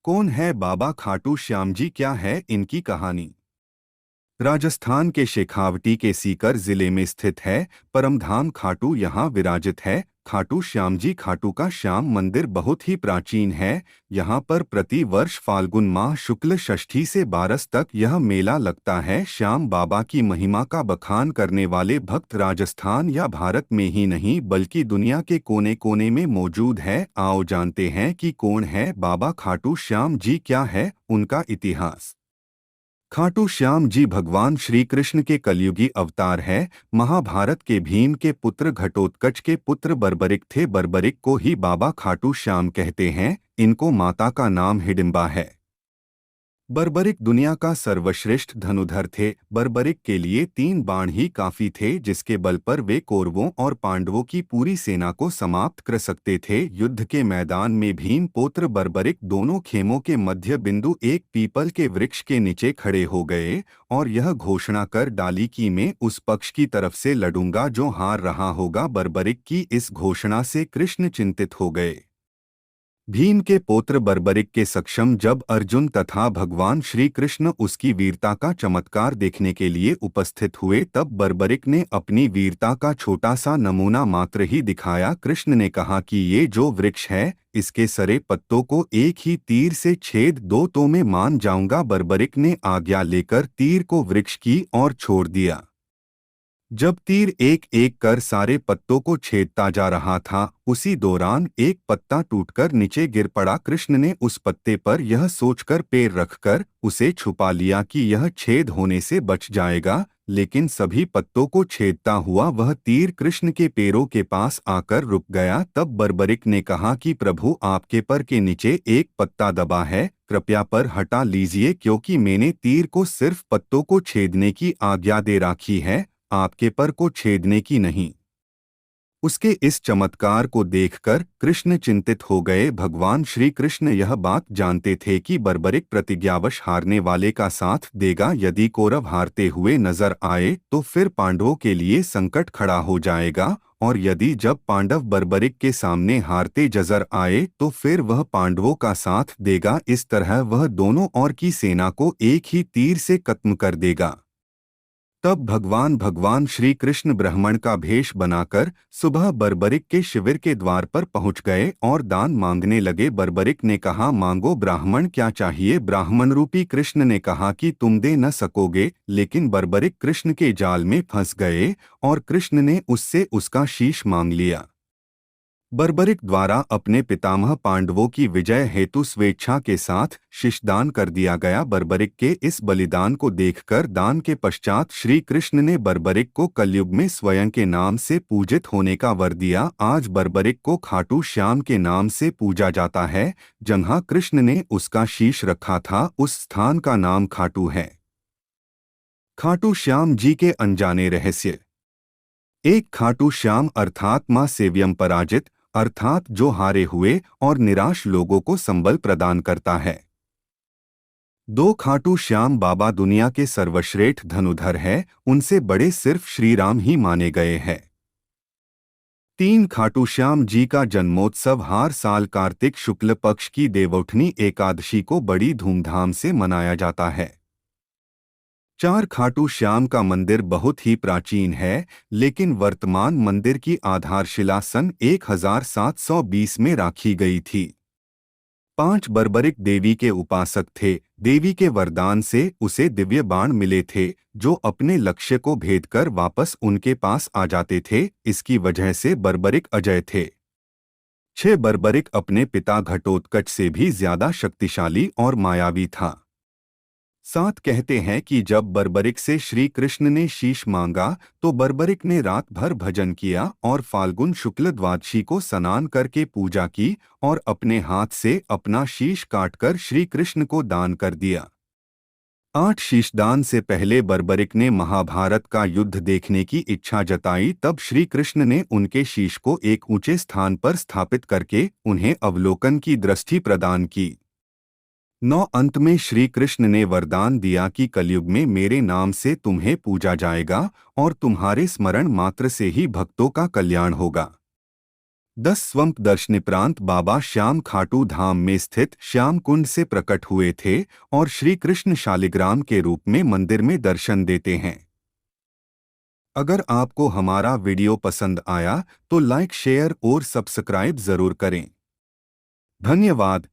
कौन है बाबा खाटू श्याम जी, क्या है इनकी कहानी। राजस्थान के शेखावटी के सीकर जिले में स्थित है परमधाम खाटू यहाँ विराजित है। खाटू श्याम जी खाटू का श्याम मंदिर बहुत ही प्राचीन है। यहाँ पर प्रति वर्ष फाल्गुन माह शुक्ल षष्ठी से 12 तक यह मेला लगता है। श्याम बाबा की महिमा का बखान करने वाले भक्त राजस्थान या भारत में ही नहीं बल्कि दुनिया के कोने कोने में मौजूद है। आओ जानते हैं कि कौन है बाबा खाटू श्याम जी, क्या है उनका इतिहास। खाटू श्याम जी भगवान श्री कृष्ण के कलयुगी अवतार है। महाभारत के भीम के पुत्र घटोत्कच के पुत्र बर्बरिक थे। बर्बरिक को ही बाबा खाटू श्याम कहते हैं। इनको माता का नाम हिडिंबा है। बर्बरिक दुनिया का सर्वश्रेष्ठ धनुधर थे। बर्बरिक के लिए 3 बाण ही काफी थे, जिसके बल पर वे कौरवों और पांडवों की पूरी सेना को समाप्त कर सकते थे। युद्ध के मैदान में भीम पौत्र बर्बरिक दोनों खेमों के मध्य बिंदु एक पीपल के वृक्ष के नीचे खड़े हो गए और यह घोषणा कर डाली कि मैं उस पक्ष की तरफ से लड़ूंगा जो हार रहा होगा। बर्बरिक की इस घोषणा से कृष्ण चिंतित हो गए। भीम के पौत्र बर्बरिक के सक्षम जब अर्जुन तथा भगवान श्री कृष्ण उसकी वीरता का चमत्कार देखने के लिए उपस्थित हुए, तब बर्बरिक ने अपनी वीरता का छोटा सा नमूना मात्र ही दिखाया। कृष्ण ने कहा कि ये जो वृक्ष है, इसके सरे पत्तों को एक ही तीर से छेद दो तो मैं मान जाऊंगा। बर्बरिक ने आज्ञा लेकर तीर को वृक्ष की ओर छोड़ दिया। जब तीर एक एक कर सारे पत्तों को छेदता जा रहा था, उसी दौरान एक पत्ता टूटकर नीचे गिर पड़ा। कृष्ण ने उस पत्ते पर यह सोचकर पैर रखकर उसे छुपा लिया कि यह छेद होने से बच जाएगा, लेकिन सभी पत्तों को छेदता हुआ वह तीर कृष्ण के पैरों के पास आकर रुक गया। तब बर्बरिक ने कहा कि प्रभु, आपके पर के नीचे एक पत्ता दबा है, कृपया पर हटा लीजिए, क्योंकि मैंने तीर को सिर्फ पत्तों को छेदने की आज्ञा दे रखी है, आपके पर को छेदने की नहीं। उसके इस चमत्कार को देखकर कृष्ण चिंतित हो गए। भगवान श्री कृष्ण यह बात जानते थे कि बर्बरिक प्रतिज्ञावश हारने वाले का साथ देगा। यदि कौरव हारते हुए नजर आए तो फिर पांडवों के लिए संकट खड़ा हो जाएगा, और यदि जब पांडव बर्बरिक के सामने हारते नजर आए तो फिर वह पांडवों का साथ देगा। इस तरह वह दोनों ओर की सेना को एक ही तीर से खत्म कर देगा। तब भगवान श्री कृष्ण ब्राह्मण का भेष बनाकर सुबह बर्बरिक के शिविर के द्वार पर पहुंच गए और दान मांगने लगे। बर्बरिक ने कहा, मांगो ब्राह्मण, क्या चाहिए। ब्राह्मण रूपी कृष्ण ने कहा कि तुम दे न सकोगे, लेकिन बर्बरिक कृष्ण के जाल में फंस गए और कृष्ण ने उससे उसका शीश मांग लिया। बर्बरिक द्वारा अपने पितामह पांडवों की विजय हेतु स्वेच्छा के साथ शिशदान कर दिया गया। बर्बरिक के इस बलिदान को देखकर दान के पश्चात श्री कृष्ण ने बर्बरिक को कलयुग में स्वयं के नाम से पूजित होने का वर दिया। आज बर्बरिक को खाटू श्याम के नाम से पूजा जाता है। जहाँ कृष्ण ने उसका शीश रखा था, उस स्थान का नाम खाटू है। खाटू श्याम जी के अनजाने रहस्य। एक खाटू श्याम अर्थात मां सेव्यम पराजित, अर्थात जो हारे हुए और निराश लोगों को संबल प्रदान करता है। 2 खाटू श्याम बाबा दुनिया के सर्वश्रेष्ठ धनुधर है, उनसे बड़े सिर्फ श्री राम ही माने गए हैं। 3 खाटू श्याम जी का जन्मोत्सव हर साल कार्तिक शुक्ल पक्ष की देवउठनी एकादशी को बड़ी धूमधाम से मनाया जाता है। 4 खाटू श्याम का मंदिर बहुत ही प्राचीन है, लेकिन वर्तमान मंदिर की आधारशिला सन 1720 में रखी गई थी। 5 बर्बरिक देवी के उपासक थे। देवी के वरदान से उसे दिव्य बाण मिले थे, जो अपने लक्ष्य को भेद कर वापस उनके पास आ जाते थे। इसकी वजह से बर्बरिक अजय थे। 6 बर्बरिक अपने पिता घटोत्कच से भी ज्यादा शक्तिशाली और मायावी था। 7 कहते हैं कि जब बर्बरिक से श्री कृष्ण ने शीश मांगा तो बर्बरिक ने रात भर भजन किया और फाल्गुन शुक्ल द्वादशी को स्नान करके पूजा की और अपने हाथ से अपना शीश काटकर श्री कृष्ण को दान कर दिया। 8 शीशदान से पहले बर्बरिक ने महाभारत का युद्ध देखने की इच्छा जताई। तब श्री कृष्ण ने उनके शीश को एक ऊंचे स्थान पर स्थापित करके उन्हें अवलोकन की दृष्टि प्रदान की। 9 अंत में श्री कृष्ण ने वरदान दिया कि कलयुग में मेरे नाम से तुम्हें पूजा जाएगा और तुम्हारे स्मरण मात्र से ही भक्तों का कल्याण होगा। 10 स्वंप दर्शनिप्रांत बाबा श्याम खाटू धाम में स्थित श्याम कुंड से प्रकट हुए थे और श्री कृष्ण शालिग्राम के रूप में मंदिर में दर्शन देते हैं। अगर आपको हमारा वीडियो पसंद आया तो लाइक, शेयर और सब्सक्राइब जरूर करें। धन्यवाद।